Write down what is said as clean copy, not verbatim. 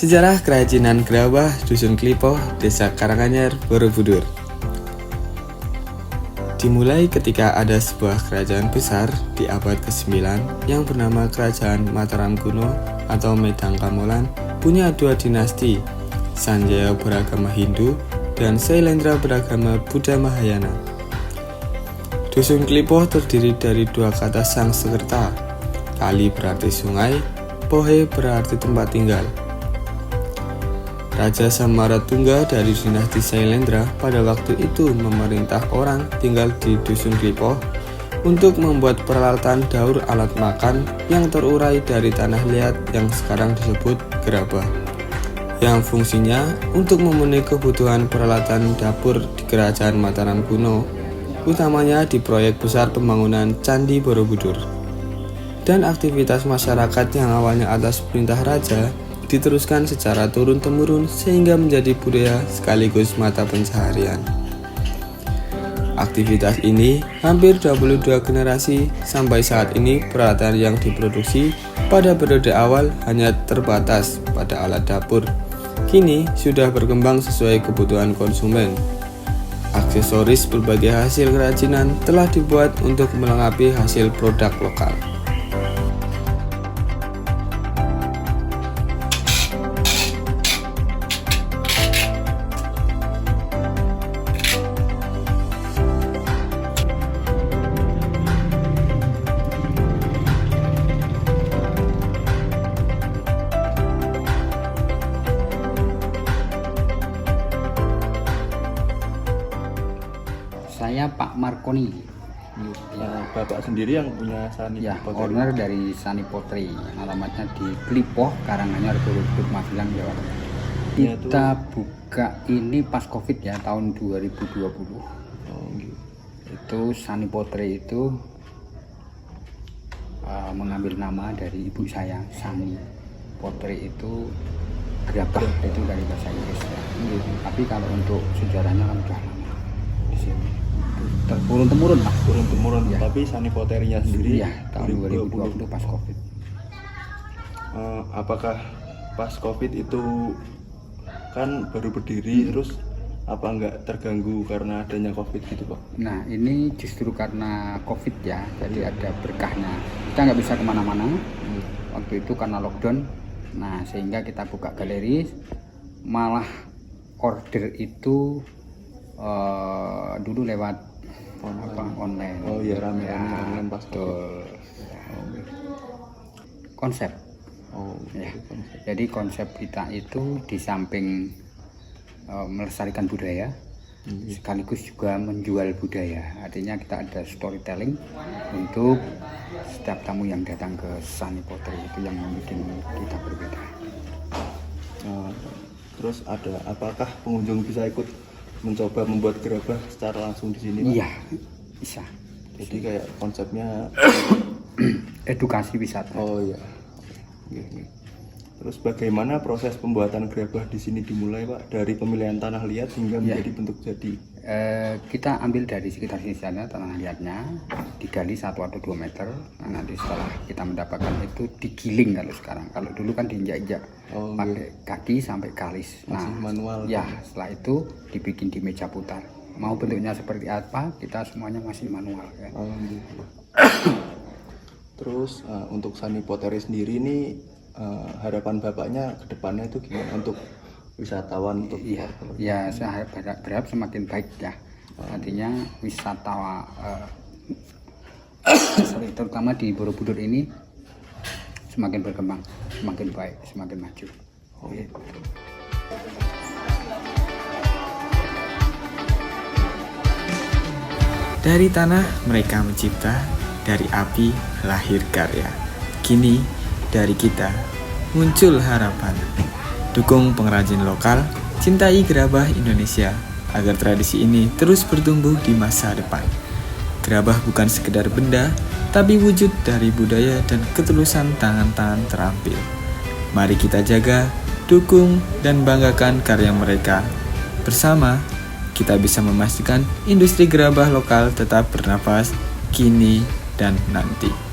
Sejarah kerajinan gerabah Dusun Klipoh, Desa Karanganyar, Borobudur. Dimulai ketika ada sebuah kerajaan besar di abad ke-9 yang bernama Kerajaan Mataram Kuno atau Medang Kamolan, punya dua dinasti, Sanjaya beragama Hindu dan Sailendra beragama Buddha Mahayana. Dusun Klipoh terdiri dari dua kata Sanskerta. Kali berarti sungai, Pohe berarti tempat tinggal. Raja Samaratungga dari dinasti Sailendra pada waktu itu memerintah orang tinggal di Dusun Klipoh untuk membuat peralatan daur alat makan yang terurai dari tanah liat yang sekarang disebut gerabah, yang fungsinya untuk memenuhi kebutuhan peralatan dapur di Kerajaan Mataram Kuno, utamanya di proyek besar pembangunan Candi Borobudur. Dan aktivitas masyarakat yang awalnya atas perintah raja diteruskan secara turun-temurun sehingga menjadi budaya sekaligus mata pencaharian. Aktivitas ini hampir 22 generasi sampai saat ini. Peralatan yang diproduksi pada periode awal hanya terbatas pada alat dapur. Kini sudah berkembang sesuai kebutuhan konsumen. Aksesoris berbagai hasil kerajinan telah dibuat untuk melengkapi hasil produk lokal. Saya Pak Markoni. Bapak sendiri yang punya Sani Ya, Pottery. owner dari Sani Pottery. Alamatnya di Klipoh, Karanganyar, Borobudur, Magelang, Jawa Tengah. Ya, Kita buka ini pas Covid ya, tahun 2020. Gitu. Itu Sani Pottery itu mengambil nama dari ibu saya. Sani Pottery itu gerabah, itu dari bahasa Inggris ya. Tapi kalau untuk sejarahnya kan sudah lama di sini. Turun-temurun lah. Turun-temurun, Ya. tapi Sani Pottery-nya sendiri Iya, tahun 2020 pas Covid. Apakah pas Covid itu kan baru berdiri, terus apa nggak terganggu karena adanya Covid gitu, Pak? Nah, ini justru karena Covid ya, jadi ada berkahnya. Kita nggak bisa kemana-mana. Waktu itu karena lockdown, nah sehingga kita buka galeri, malah order itu dulu lewat online. Oh iya, rame-rame Ya, online pas betul. Covid. Konsep. Oh, Ya. konsep. Jadi konsep kita itu di samping melestarikan budaya, sekaligus juga menjual budaya. Artinya kita ada storytelling untuk setiap tamu yang datang ke Sani Pottery, itu yang membuat kita berbeda. Terus apakah pengunjung bisa ikut mencoba membuat gerabah secara langsung di sini, Pak? Iya, bisa. Jadi kayak konsepnya Edukasi wisata. oh iya. Oke. Terus bagaimana proses pembuatan gerabah di sini dimulai, Pak? Dari pemilihan tanah liat hingga menjadi bentuk jadi. Kita ambil dari sekitar sini sana tanah liatnya, digali 1 atau 2 meter. Nah, nanti setelah kita mendapatkan itu digiling kalau sekarang. Kalau dulu kan diinjak-injak pakai kaki sampai kalis. Masih manual. Ya, setelah itu dibikin di meja putar. Mau bentuknya seperti apa, kita semuanya masih manual. Ya. Gitu. Terus untuk Sani Pottery sendiri ini harapan Bapaknya ke depannya itu gimana untuk wisatawan untuk Ya, saya berharap semakin baik ya. Artinya wisatawan terutama di Borobudur ini semakin berkembang, semakin baik, semakin maju. Dari tanah mereka mencipta, dari api lahir karya. Kini dari kita muncul harapan. Dukung pengrajin lokal, cintai gerabah Indonesia agar tradisi ini terus bertumbuh di masa depan. Gerabah bukan sekedar benda, tapi wujud dari budaya dan ketulusan tangan-tangan terampil. Mari kita jaga, dukung, dan banggakan karya mereka. Bersama, kita bisa memastikan industri gerabah lokal tetap bernafas kini dan nanti.